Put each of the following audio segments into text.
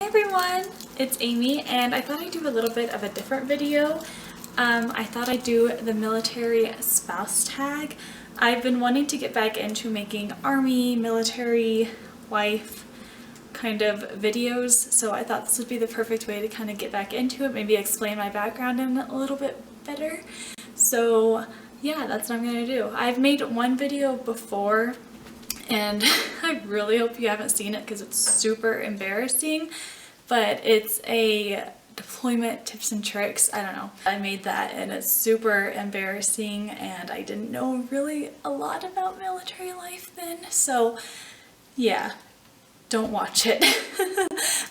Hey everyone, it's Amy, and I thought I'd do a little bit of a different video. I thought I'd do the military spouse tag. I've been wanting to get back into making army, military, wife kind of videos, so I thought this would be the perfect way to kind of get back into it, maybe explain my background in a little bit better. So yeah, that's what I'm going to do. I've made one video before, and I really hope you haven't seen it because it's super embarrassing, but it's a deployment tips and tricks. I don't know. I made that and it's super embarrassing, and I didn't know really a lot about military life then, so yeah, don't watch it.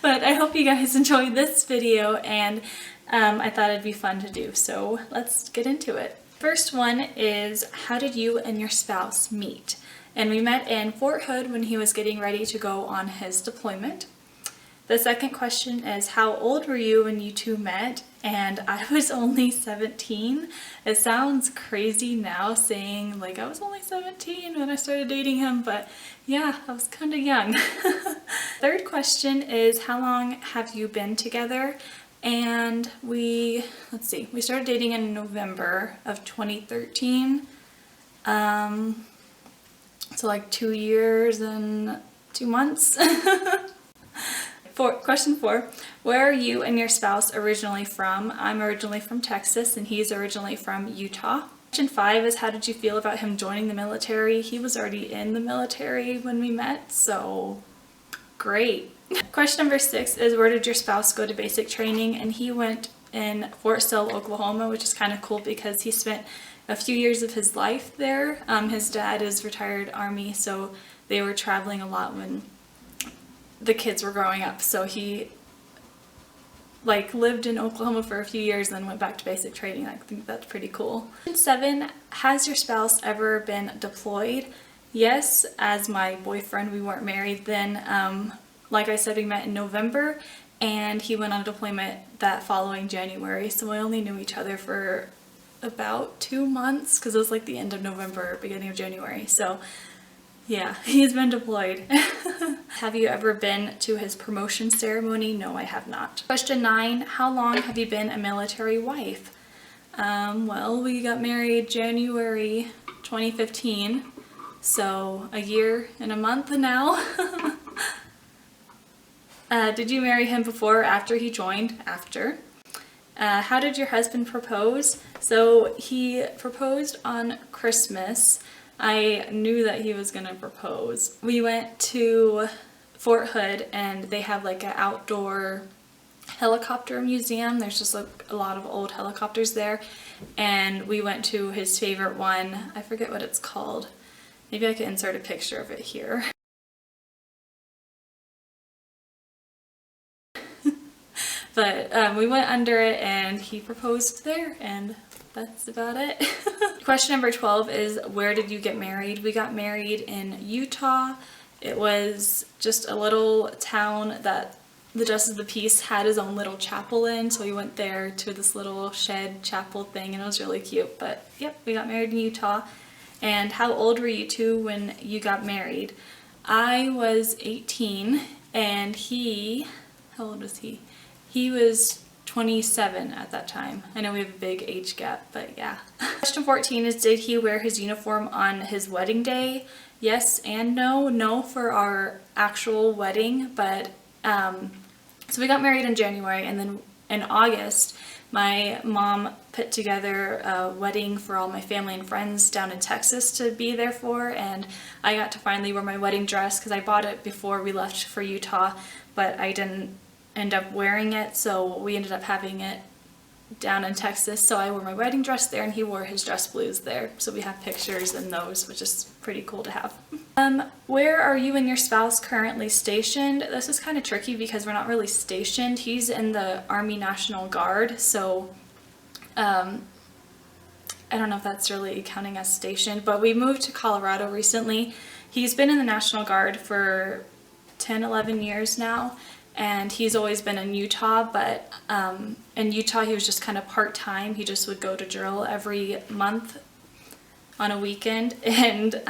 But I hope you guys enjoyed this video, and I thought it'd be fun to do, so let's get into it. First one is, how did you and your spouse meet? And we met in Fort Hood when he was getting ready to go on his deployment. The second question is, how old were you when you two met? And I was only 17. It sounds crazy now saying like I was only 17 when I started dating him, but yeah, I was kind of young. Third question is, how long have you been together? And let's see, we started dating in November of 2013. So like 2 years and 2 months. Question 4, where are you and your spouse originally from? I'm originally from Texas and he's originally from Utah. Question 5 is, how did you feel about him joining the military? He was already in the military when we met, so great. Question number 6 is, where did your spouse go to basic training? And he went in Fort Sill, Oklahoma, which is kind of cool because he spent a few years of his life there. His dad is retired Army, so they were traveling a lot when the kids were growing up. So he lived in Oklahoma for a few years and then went back to basic training. I think that's pretty cool. Question 7, has your spouse ever been deployed? Yes, as my boyfriend. We weren't married then. Like I said, we met in November and he went on deployment that following January, so we only knew each other for about 2 months because it was like the end of November, beginning of January. So yeah, he's been deployed. Have you ever been to his promotion ceremony? No, I have not. Question 9, how long have you been a military wife? Well, we got married January 2015, so a year and a month now. Did you marry him before or after he joined? After. How did your husband propose? So he proposed on Christmas. I knew that he was gonna propose. We went to Fort Hood and they have like an outdoor helicopter museum. There's just like a lot of old helicopters there, and we went to his favorite one. I forget what it's called. Maybe I could insert a picture of it here. But we went under it and he proposed there, and that's about it. Question number 12 is, where did you get married? We got married in Utah. It was just a little town that the Justice of the Peace had his own little chapel in, so we went there to this little shed chapel thing, and it was really cute. But yep, we got married in Utah. And how old were you two when you got married? I was 18 and how old was he? He was 27 at that time. I know we have a big age gap, but yeah. Question 14 is, did he wear his uniform on his wedding day? Yes and no. No for our actual wedding, but so we got married in January, and then in August my mom put together a wedding for all my family and friends down in Texas to be there for, and I got to finally wear my wedding dress because I bought it before we left for Utah, but I didn't end up wearing it, so we ended up having it down in Texas. So I wore my wedding dress there and he wore his dress blues there, so we have pictures in those, which is pretty cool to have. Where are you and your spouse currently stationed? This is kind of tricky because we're not really stationed. He's in the Army National Guard, so I don't know if that's really counting as stationed, but we moved to Colorado recently. He's been in the National Guard for 10-11 years now, and he's always been in Utah, but in Utah he was just kind of part-time. He just would go to drill every month on a weekend, and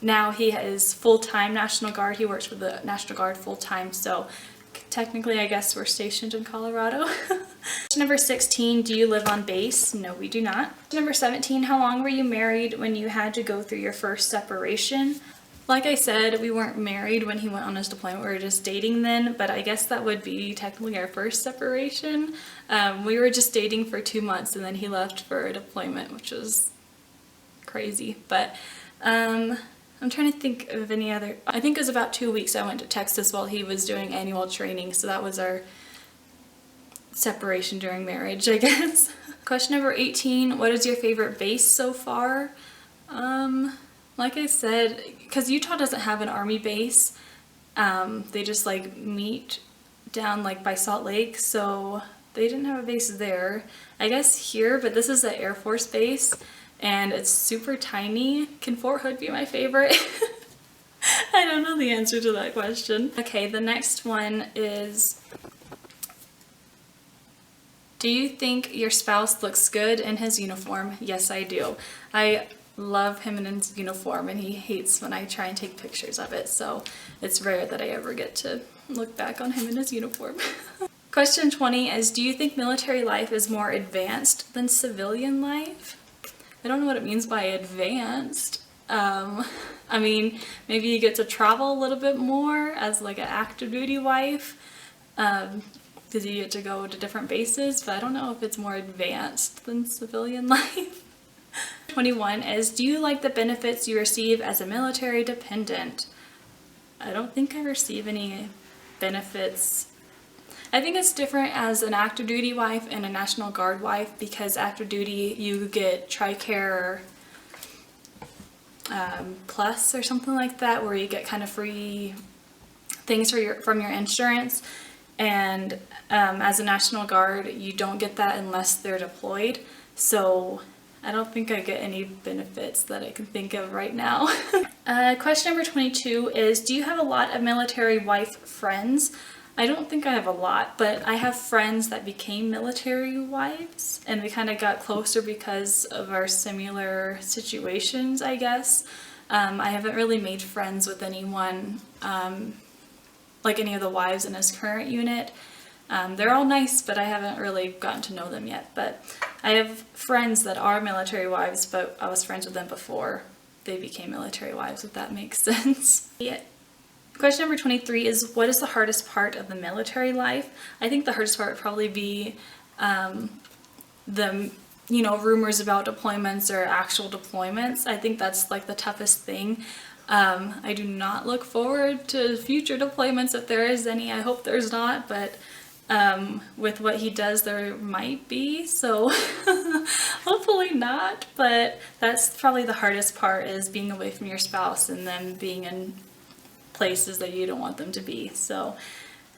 now he is full-time National Guard. He works with the National Guard full-time, so technically, I guess we're stationed in Colorado. Number 16, do you live on base? No, we do not. Number 17, how long were you married when you had to go through your first separation? Like I said, we weren't married when he went on his deployment. We were just dating then, but I guess that would be technically our first separation. We were just dating for 2 months and then he left for a deployment, which was crazy. But I'm trying to think of any other. I think it was about 2 weeks I went to Texas while he was doing annual training, so that was our separation during marriage, I guess. Question number 18, what is your favorite base so far? Like I said, because Utah doesn't have an army base, they just like meet down like by Salt Lake, so they didn't have a base there. I guess here, but this is an Air Force base and it's super tiny. Can Fort Hood be my favorite? I don't know the answer to that question. Okay, the next one is, do you think your spouse looks good in his uniform? Yes, I do. I love him in his uniform and he hates when I try and take pictures of it, so it's rare that I ever get to look back on him in his uniform. Question 20 is, do you think military life is more advanced than civilian life? I don't know what it means by advanced. I mean, maybe you get to travel a little bit more as like an active duty wife, because you get to go to different bases, but I don't know if it's more advanced than civilian life. 21 is, do you like the benefits you receive as a military dependent? I don't think I receive any benefits. I think it's different as an active duty wife and a National Guard wife, because active duty you get TRICARE Plus or something like that, where you get kind of free things from your insurance, and as a National Guard you don't get that unless they're deployed, so I don't think I get any benefits that I can think of right now. Question number 22 is, do you have a lot of military wife friends? I don't think I have a lot, but I have friends that became military wives and we kind of got closer because of our similar situations, I guess. I haven't really made friends with anyone, like any of the wives in his current unit. They're all nice, but I haven't really gotten to know them yet. But I have friends that are military wives, but I was friends with them before they became military wives, if that makes sense. Yeah. Question number 23 is, what is the hardest part of the military life? I think the hardest part would probably be the rumors about deployments or actual deployments. I think that's like the toughest thing. I do not look forward to future deployments if there is any. I hope there's not, but with what he does there might be, so hopefully not, but that's probably the hardest part, is being away from your spouse and them being in places that you don't want them to be. So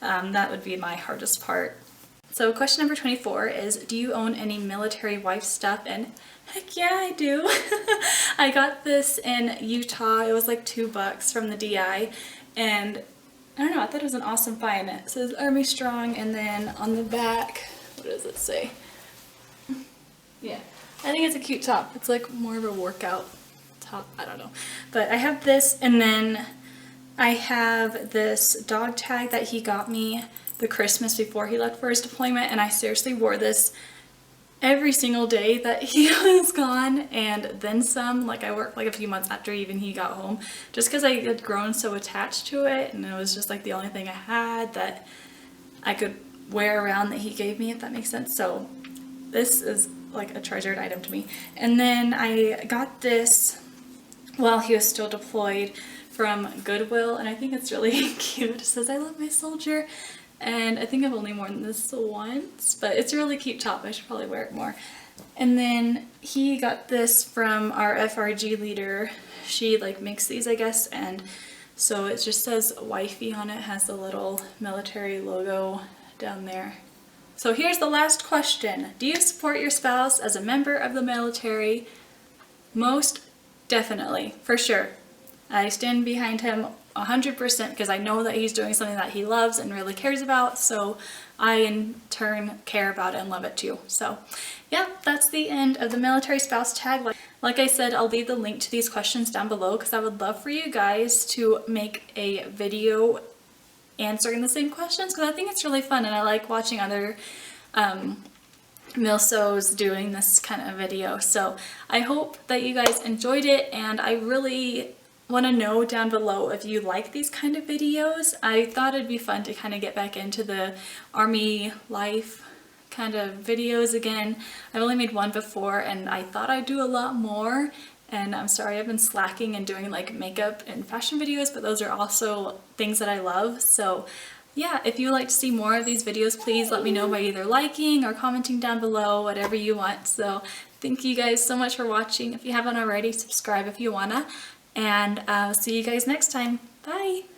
that would be my hardest part. So question number 24 is, do you own any military wife stuff? And heck yeah, I do. I got this in Utah. It was like $2 from the DI, and I don't know, I thought it was an awesome find. It says Army Strong, and then on the back, what does it say? Yeah, I think it's a cute top. It's like more of a workout top, I don't know. But I have this, and then I have this dog tag that he got me the Christmas before he left for his deployment, and I seriously wore this every single day that he was gone, and then some. Like, I worked like a few months after even he got home, just because I had grown so attached to it, and it was just like the only thing I had that I could wear around that he gave me, if that makes sense. So this is like a treasured item to me. And then I got this while he was still deployed from Goodwill, and I think it's really cute. It says, "I love my soldier." And I think I've only worn this once, but it's a really cute top. I should probably wear it more. And then he got this from our FRG leader. She like makes these, I guess, and so it just says wifey on it. Has the little military logo down there. So here's the last question. Do you support your spouse as a member of the military? Most definitely, for sure. I stand behind him 100% because I know that he's doing something that he loves and really cares about, so I in turn care about it and love it too. So yeah, that's the end of the military spouse tag. Like I said, I'll leave the link to these questions down below because I would love for you guys to make a video answering the same questions, because I think it's really fun and I like watching other milsos doing this kind of video. So I hope that you guys enjoyed it, and I really want to know down below if you like these kind of videos. I thought it'd be fun to kind of get back into the army life kind of videos again. I've only made one before and I thought I'd do a lot more, and I'm sorry I've been slacking and doing like makeup and fashion videos, but those are also things that I love. So yeah, if you would like to see more of these videos, please let me know by either liking or commenting down below, whatever you want. So thank you guys so much for watching. If you haven't already, subscribe if you wanna, and I'll see you guys next time. Bye!